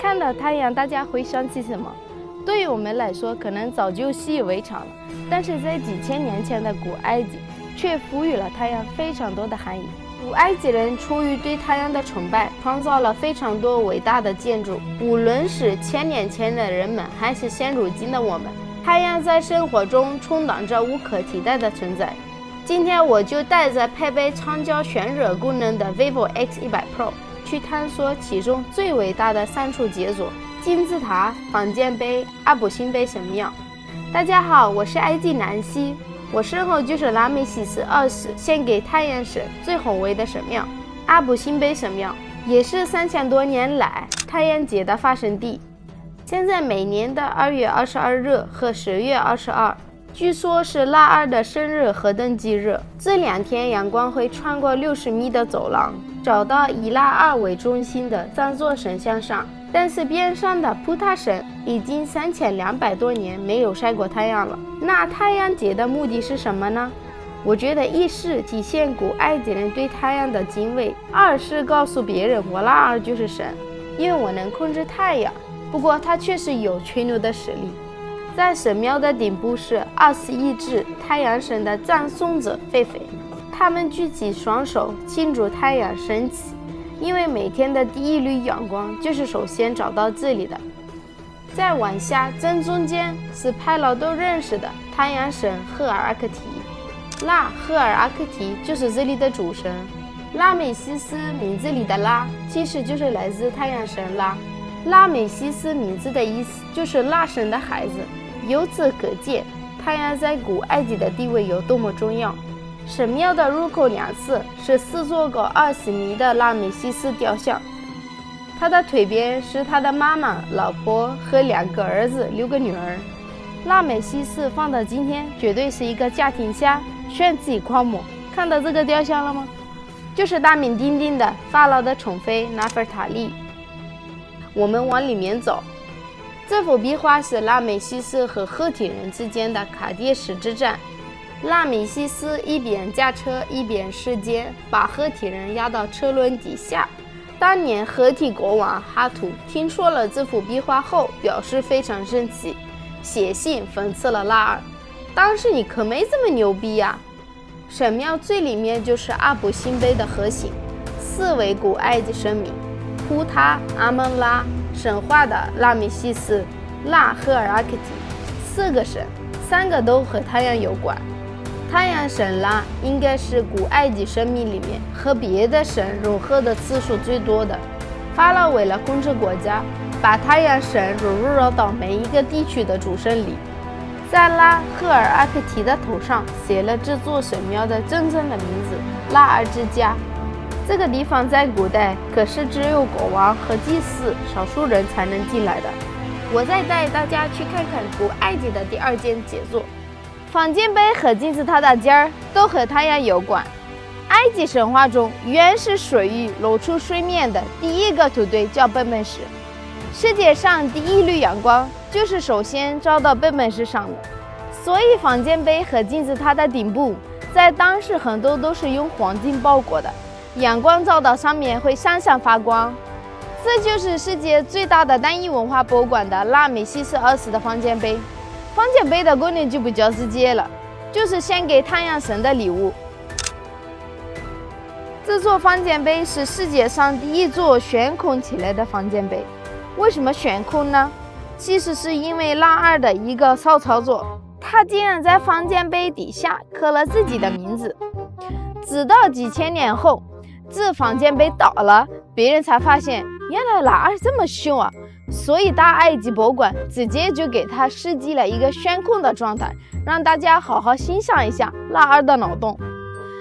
看到太阳，大家会想起什么？对于我们来说，可能早就习以为常了，但是在几千年前的古埃及，却赋予了太阳非常多的含义。古埃及人出于对太阳的崇拜，创造了非常多伟大的建筑。无论是千年前的人们，还是现如今的我们，太阳在生活中充当着无可替代的存在。今天我就带着配备长焦旋热功能的 vivo X100 Pro 去探索其中最伟大的3处杰作：金字塔、方尖碑、阿布辛贝神庙。大家好，我是埃及南希，我身后就是拉美西斯2世献给太阳神最宏伟的神庙——阿布辛贝神庙，也是3000多年来太阳节的发生地。现在每年的2月22日和10月22，据说是拉2的生日和登基日。这2天阳光会穿过60米的走廊，找到以拉2为中心的3座神像上，但是边上的普塔神已经3200多年没有晒过太阳了。那太阳节的目的是什么呢？我觉得一是体现古埃及人对太阳的敬畏，二是告诉别人我拉2就是神，因为我能控制太阳。不过他确实有吹牛的实力。在神庙的顶部是21只太阳神的赞颂者狒狒，他们举起双手庆祝太阳升起，因为每天的第一缕阳光就是首先找到这里的。再往下正中间是派老都认识的太阳神赫尔阿克提。拉赫尔阿克提就是这里的主神，拉美西斯名字里的拉其实就是来自太阳神拉。拉美西斯名字的意思就是拉神的孩子，由此可见太阳在古埃及的地位有多么重要。神庙的入口两侧是4座高20米的拉美西斯雕像，他的腿边是他的妈妈、老婆和2个儿子、6个女儿。拉美西斯放到今天绝对是一个家庭下炫技狂魔。看到这个雕像了吗？就是大名鼎鼎的法老的宠妃纳菲尔塔利。我们往里面走，这幅壁画是拉美西斯和赫体人之间的卡迭石之战。拉美西斯一边驾车一边射箭，把赫体人压到车轮底下。当年赫体国王哈图听说了这幅壁画后，表示非常生气，写信讽刺了拉2。当时你可没这么牛逼呀！神庙最里面就是阿布辛贝的核心，4位古埃及神明：普塔、阿蒙拉、神话的拉美西斯、拉赫尔阿克提，4个神，3个都和太阳有关。太阳神拉应该是古埃及神明里面和别的神融合的次数最多的。法老为了控制国家，把太阳神融入到每一个地区的主神里，在拉赫尔阿克提的头上写了这座神庙的真正的名字——拉2之家。这个地方在古代可是只有国王和祭司少数人才能进来的。我再带大家去看看古埃及的第2件杰作。方尖碑和金字塔的尖儿都和太阳有关。埃及神话中，原始水域露出水面的第一个土堆叫笨笨石，世界上第一缕阳光就是首先照到笨笨石上的。所以方尖碑和金字塔的顶部在当时很多都是用黄金包裹的，阳光照到上面会闪闪发光。这就是世界最大的单一文化博物馆的拉美西斯2世的方尖碑。方尖碑的功能就比较直接了，就是献给太阳神的礼物。这座方尖碑是世界上第一座悬空起来的方尖碑。为什么悬空呢？其实是因为拉2的一个骚操作，他竟然在方尖碑底下刻了自己的名字。直到几千年后，这方尖碑倒了，别人才发现原来拉2这么凶啊，所以大埃及博物馆直接就给他设计了一个悬空的状态，让大家好好欣赏一下拉2的脑洞。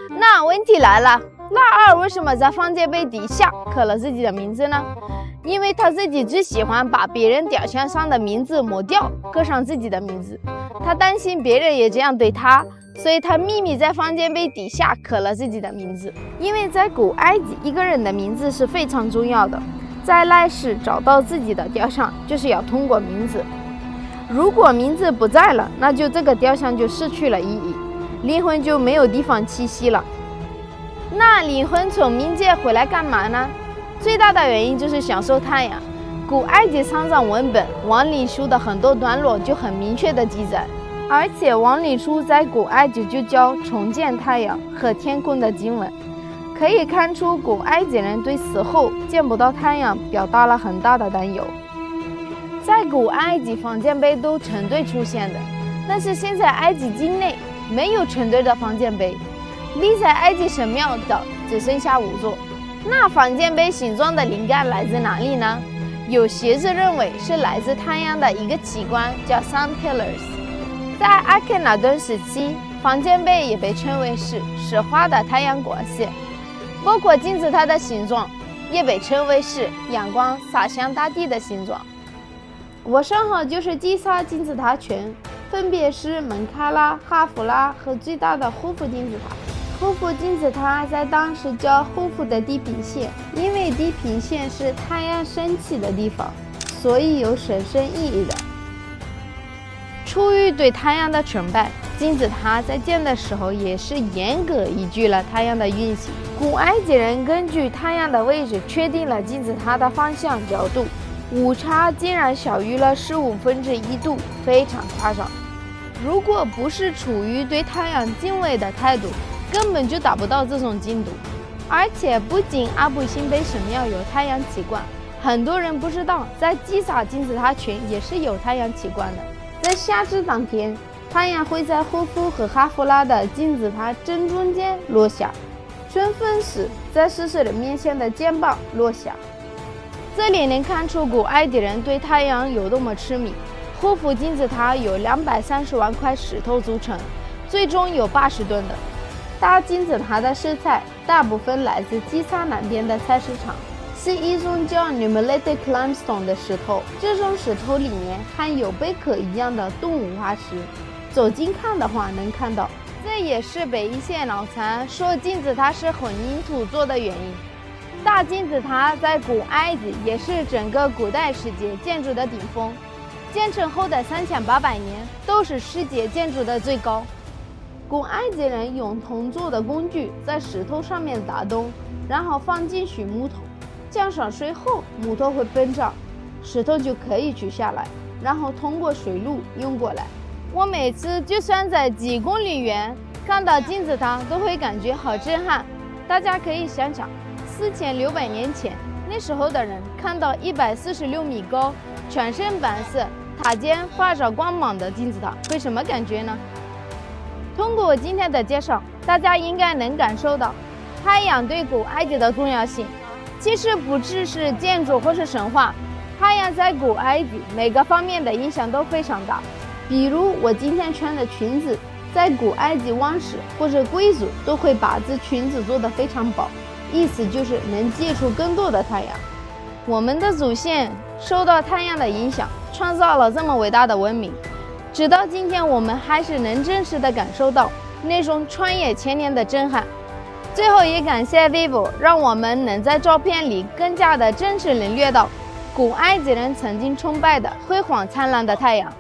那问题来了，拉2为什么在方尖碑底下刻了自己的名字呢？因为他自己最喜欢把别人雕像上的名字抹掉，刻上自己的名字。他担心别人也这样对他，所以他秘密在方尖碑底下刻了自己的名字。因为在古埃及，一个人的名字是非常重要的，在来世找到自己的雕像，就是要通过名字。如果名字不在了，那就这个雕像就失去了意义，灵魂就没有地方栖息了。那灵魂从冥界回来干嘛呢？最大的原因就是享受太阳。古埃及丧葬文本《王礼书》的很多段落就很明确的记载，而且《王礼书》在古埃及就叫重见太阳和天空的经文，可以看出古埃及人对死后见不到太阳表达了很大的担忧。在古埃及，房间碑都成对出现的，但是现在埃及境内没有成对的房间碑，立在埃及神庙的只剩下5座。那房间碑形状的灵感来自哪里呢？有学者认为是来自太阳的一个奇观，叫 Sun Pillars。在阿肯那顿时期，房间碑也被称为是石化的太阳光线，包括金字塔的形状也被称为是阳光洒向大地的形状。我身后就是吉萨金字塔群，分别是门卡拉、哈夫拉和最大的胡夫金字塔。胡夫金字塔在当时叫胡夫的地平线，因为地平线是太阳升起的地方，所以有神圣意义的。出于对太阳的崇拜，金字塔在建的时候也是严格依据了太阳的运行。古埃及人根据太阳的位置确定了金字塔的方向角度，误差竟然小于了1/15度，非常夸张。如果不是出于对太阳敬畏的态度，根本就达不到这种精度。而且不仅阿布辛贝神庙有太阳奇观，很多人不知道在吉萨金字塔群也是有太阳奇观的。在夏至当天，太阳会在胡夫和哈夫拉的金字塔正中间落下，春分时在死者的面前的肩膀落下。这里能看出古埃及人对太阳有多么痴迷。胡夫金字塔由230万块石头组成，最重有80吨的。大金字塔的石材大部分来自吉萨南边的菜市场，是一种叫 Nummulitic Limestone 的石头。这种石头里面含有贝壳一样的动物化石，走近看的话能看到。这也是被一些脑残说金字塔是混凝土做的原因。大金字塔在古埃及也是整个古代世界建筑的顶峰，建成后的3800年都是世界建筑的最高。古埃及人用铜做的工具在石头上面打洞，然后放进去木头，降上水后木头会膨胀，石头就可以取下来，然后通过水路运过来。我每次就算在几公里远看到金字塔都会感觉好震撼。大家可以想想4600年前那时候的人看到146米高、全身白色、塔尖发着光芒的金字塔会什么感觉呢？通过今天的介绍，大家应该能感受到太阳对古埃及的重要性。其实不只是建筑或是神话，太阳在古埃及每个方面的影响都非常大。比如我今天穿的裙子，在古埃及王室或者贵族都会把这裙子做得非常薄，意思就是能接触更多的太阳。我们的祖先受到太阳的影响，创造了这么伟大的文明。直到今天，我们还是能真实地感受到那种穿越千年的震撼。最后也感谢 Vivo， 让我们能在照片里更加的真实领略到古埃及人曾经崇拜的辉煌灿烂的太阳。